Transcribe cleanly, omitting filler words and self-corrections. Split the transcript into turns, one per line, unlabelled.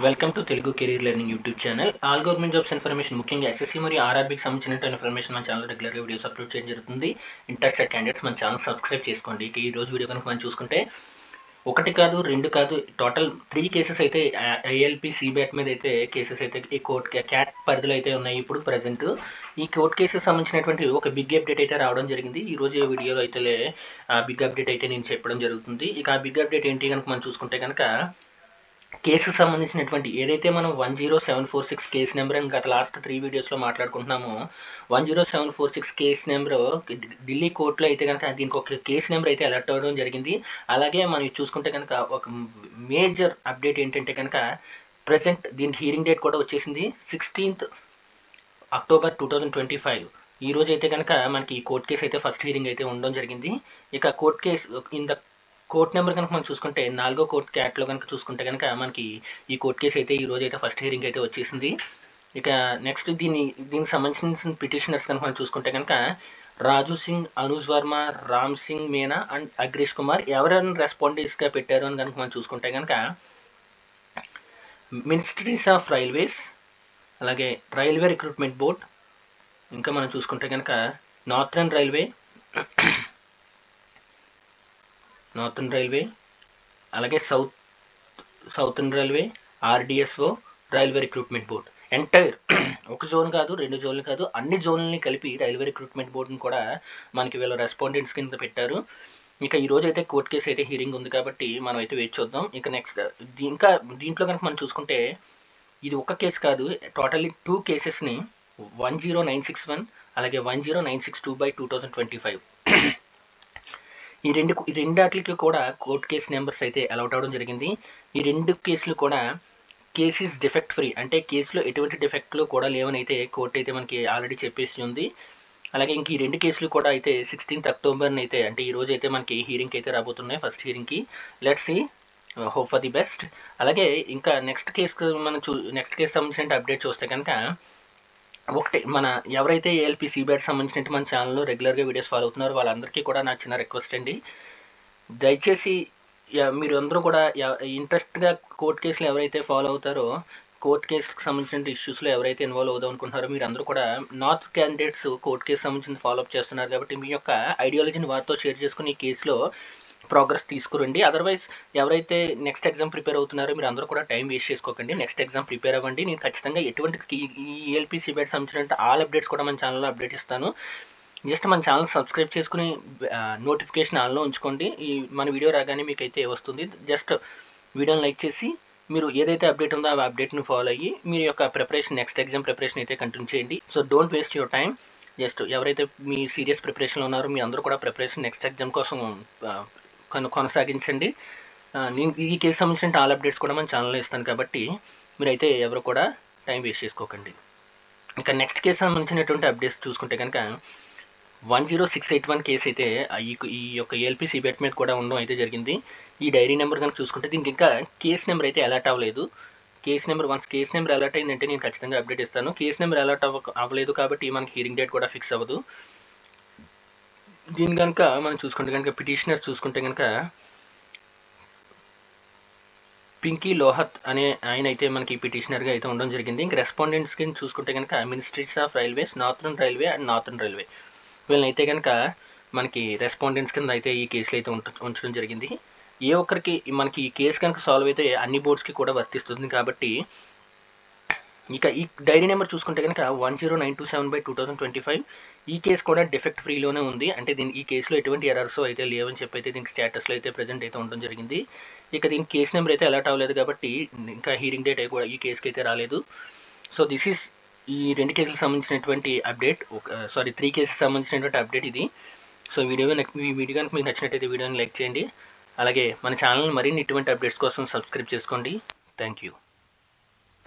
Welcome to Telugu career learning YouTube channel. All government jobs information, ముఖ్యంగా SSC మరియు ఆర్ఆర్బీకి సంబంధించిన information మన ఛానల్ రెగ్యులర్గా వీడియోస్ అప్లోడ్ చేయడం జరుగుతుంది. ఇంట్రెస్టెడ్ క్యాండిడేట్స్ మన ఛానల్ సబ్స్క్రైబ్ చేసుకోండి. ఈ రోజు వీడియో కనుక మనం చూసుకుంటే ఒకటి కాదు, రెండు కాదు, టోటల్ 3 కేసెస్ అయితే ఐఎల్పి సిబ్యాట్ మీద అయితే కేసెస్ అయితే ఈ కోర్ట్ క్యాట్ పరిధిలో అయితే ఉన్నాయి. ఇప్పుడు ప్రజెంట్ ఈ కోర్ట్ కేసెస్ సంబంధించినటువంటి ఒక బిగ్ అప్డేట్ అయితే రావడం జరిగింది. ఈ రోజు వీడియోలో అయితే బిగ్ అప్డేట్ అయితే నేను చెప్పడం జరుగుతుంది. ఇక ఆ బిగ్ అప్డేట్ ఏంటి కనుక మనం చూసుకుంటే కనుక కేసుకు సంబంధించినటువంటి ఏదైతే మనం 10746 కేసు నెంబర్ అని గత లాస్ట్ 3 వీడియోస్లో మాట్లాడుకుంటున్నామో, 10746 కేసు నెంబర్ ఢిల్లీ కోర్టులో అయితే కనుక దీనికి ఒక కేసు నెంబర్ అయితే అలర్ట్ అవ్వడం జరిగింది. అలాగే మనం చూసుకుంటే కనుక ఒక మేజర్ అప్డేట్ ఏంటంటే కనుక ప్రజెంట్ దీని హీరింగ్ డేట్ కూడా వచ్చేసింది 16th అక్టోబర్ 2025. ఈ రోజు అయితే కనుక మనకి ఈ కోర్ట్ కేసు అయితే ఫస్ట్ హీరింగ్ అయితే ఉండడం జరిగింది. ఇక court case in the court number కనుక మనం చూసుకుంటే 4వ కోర్ట్ క్యాట్లో కనుక చూసుకుంటే కనుక మనకి ఈ కోర్ట్ కేసు అయితే ఈ రోజు అయితే ఫస్ట్ హీరింగ్ అయితే వచ్చేసింది. ఇక నెక్స్ట్ దీనికి సంబంధించిన పిటిషనర్స్ కనుక మనం చూసుకుంటే కనుక రాజు సింగ్, అనుజ్ వర్మ, రామ్ సింగ్ మీనా అండ్ అగ్రీష్ కుమార్ ఎవరైనా రెస్పాండెంట్స్గా పెట్టారు అని కనుక మనం చూసుకుంటే కనుక మినిస్ట్రీస్ ఆఫ్ రైల్వేస్, అలాగే రైల్వే రిక్రూట్మెంట్ బోర్డ్, ఇంకా మనం చూసుకుంటే కనుక నార్థన్ రైల్వే, అలాగే southern railway, RDSO, railway recruitment board. Entire ఒక జోన్ కాదు, 2 జోన్లు కాదు, అన్ని జోన్లని కలిపి రైల్వే రిక్రూట్మెంట్ బోర్డుని కూడా మనకి వీళ్ళ రెస్పాండెంట్స్ కింద పెట్టారు. ఇక ఈ రోజు అయితే కోర్ట్ కేసు అయితే హీరింగ్ ఉంది కాబట్టి మనం అయితే వెయిట్ చూద్దాం. ఇక నెక్స్ట్ ఇంకా దీంట్లో కనుక మనం చూసుకుంటే ఇది ఒక కేసు కాదు, టోటల్లీ 2 కేసెస్ని 10961 అలాగే 10962/2025 ఈ రెండాటికి కూడా కోర్ట్ కేసు నెంబర్స్ అయితే అలౌట్ అవ్వడం జరిగింది. ఈ 2 కేసులు కూడా కేసెస్ డిఫెక్ట్ ఫ్రీ, అంటే కేసులో ఎటువంటి డిఫెక్ట్లు కూడా లేవని అయితే కోర్టు అయితే మనకి ఆల్రెడీ చెప్పేసి ఉంది. అలాగే ఇంక ఈ 2 కేసులు కూడా అయితే 16th అక్టోబర్ని అయితే, అంటే ఈ రోజు అయితే మనకి హీరింగ్కి అయితే రాబోతున్నాయి. ఫస్ట్ హీరింగ్కి let's see, hope for the best. అలాగే ఇంకా నెక్స్ట్ కేసు సంబంధించిన అప్డేట్ చూస్తే కనుక ఒకటి మన ఎవరైతే ఏఎల్పి సిబ్యాట్ సంబంధించినట్టు మన ఛానల్లో రెగ్యులర్గా వీడియోస్ ఫాలో అవుతున్నారో వాళ్ళందరికీ కూడా నా చిన్న రిక్వెస్ట్ అండి, దయచేసి మీరు అందరూ కూడా ఇంట్రెస్ట్గా కోర్ట్ కేసులు ఎవరైతే ఫాలో అవుతారో, కోర్ట్ కేసుకి సంబంధించిన ఇష్యూస్లో ఎవరైతే ఇన్వాల్వ్ అవుదాం అనుకుంటున్నారో మీరు అందరూ కూడా నార్త్ క్యాండిడేట్స్ కోర్ట్ కేసు సంబంధించిన ఫాలోఅప్ చేస్తున్నారు కాబట్టి మీ యొక్క ఐడియాలజీని వారితో షేర్ చేసుకుని ఈ కేసులో ప్రోగ్రెస్ తీసుకురండి. అదర్వైజ్ ఎవరైతే నెక్స్ట్ ఎగ్జామ్ ప్రిపేర్ అవుతున్నారో మీరు అందరూ కూడా టైం వేస్ట్ చేసుకోకండి, నెక్స్ట్ ఎగ్జామ్ ప్రిపేర్ అవ్వండి. నేను ఖచ్చితంగా ఎటువంటి ఈ ఏఎల్పి సిబ్యాట్ సంబంధించిన ఆల్ అప్డేట్స్ కూడా మన ఛానల్లో అప్డేట్ ఇస్తాను. జస్ట్ మన ఛానల్ సబ్స్క్రైబ్ చేసుకుని నోటిఫికేషన్ ఆన్లో ఉంచుకోండి. ఈ మన వీడియో రాగానే మీకు అయితే వస్తుంది. జస్ట్ వీడియోని లైక్ చేసి మీరు ఏదైతే అప్డేట్ ఉందో ఆ అప్డేట్ని ఫాలో అయ్యి మీ యొక్క ప్రిపరేషన్, నెక్స్ట్ ఎగ్జామ్ ప్రిపరేషన్ అయితే కంటిన్యూ చేయండి. So don't waste your time. Just ఎవరైతే మీ సీరియస్ ప్రిపరేషన్లో ఉన్నారో మీ అందరూ కూడా ప్రిపరేషన్ నెక్స్ట్ ఎగ్జామ్ కోసం కొనసాగించండి. నేను ఈ కేసు సంబంధించిన ఆల్ అప్డేట్స్ కూడా మన ఛానల్లో ఇస్తాను కాబట్టి మీరైతే ఎవరు కూడా టైం వేస్ట్ చేసుకోకండి. ఇంకా నెక్స్ట్ కేసు సంబంధించినటువంటి అప్డేట్స్ చూసుకుంటే కనుక 10681 కేసు అయితే ఈ యొక్క ఏఎల్పి సిబ్యాట్ మీద కూడా ఉండడం అయితే జరిగింది. ఈ డైరీ నెంబర్ కనుక చూసుకుంటే దీనికి ఇంకా కేసు నెంబర్ అయితే అలర్ట్ అవ్వలేదు. వన్స్ కేసు నెంబర్ అలర్ట్ అయిందంటే నేను ఖచ్చితంగా అప్డేట్ ఇస్తాను. కేసు నెంబర్ అలర్ట్ అవ్వలేదు కాబట్టి మనకి హీరింగ్ డేట్ కూడా ఫిక్స్ అవ్వదు. దీని కనుక మనం చూసుకుంటే కనుక పిటిషనర్స్ చూసుకుంటే కనుక పింకీ లోహత్ అనే ఆయన అయితే మనకి పిటిషనర్గా అయితే ఉండడం జరిగింది. ఇంక రెస్పాండెంట్స్ కింద చూసుకుంటే కనుక ministries of railways, northern railway and northern railway వీళ్ళనైతే కనుక మనకి రెస్పాండెంట్స్ కింద అయితే ఈ కేసులు అయితే ఉంచడం జరిగింది. ఏ ఒక్కరికి మనకి ఈ కేసు కనుక సాల్వ్ అయితే అన్ని బోర్డ్స్కి కూడా వర్తిస్తుంది కాబట్టి ఇక ఈ డైరీ నెంబర్ చూసుకుంటే కనుక 10927/2025 ఈ కేసు కూడా డిఫెక్ట్ ఫ్రీలోనే ఉంది. అంటే ఈ కేసులో ఎటువంటి ఎర్రర్స్ అయితే లేవని చెప్పి అయితే దీనికి స్టేటస్లో అయితే ప్రజెంట్ అయితే ఉండడం జరిగింది. ఇక దీనికి కేసు నెంబర్ అయితే అలర్ట్ అవ్వలేదు కాబట్టి ఇంకా హీరింగ్ డేట్ కూడా ఈ కేసుకి అయితే రాలేదు. సో దిస్ ఈస్ ఈ 2 కేసులకు సంబంధించినటువంటి అప్డేట్, 3 కేసెస్ సంబంధించినటువంటి అప్డేట్ ఇది. సో ఈ వీడియో కనుక మీకు నచ్చినట్టయితే వీడియోని లైక్ చేయండి. అలాగే మన ఛానల్ మరిన్ని ఇటువంటి అప్డేట్స్ కోసం సబ్స్క్రైబ్ చేసుకోండి. Thank you.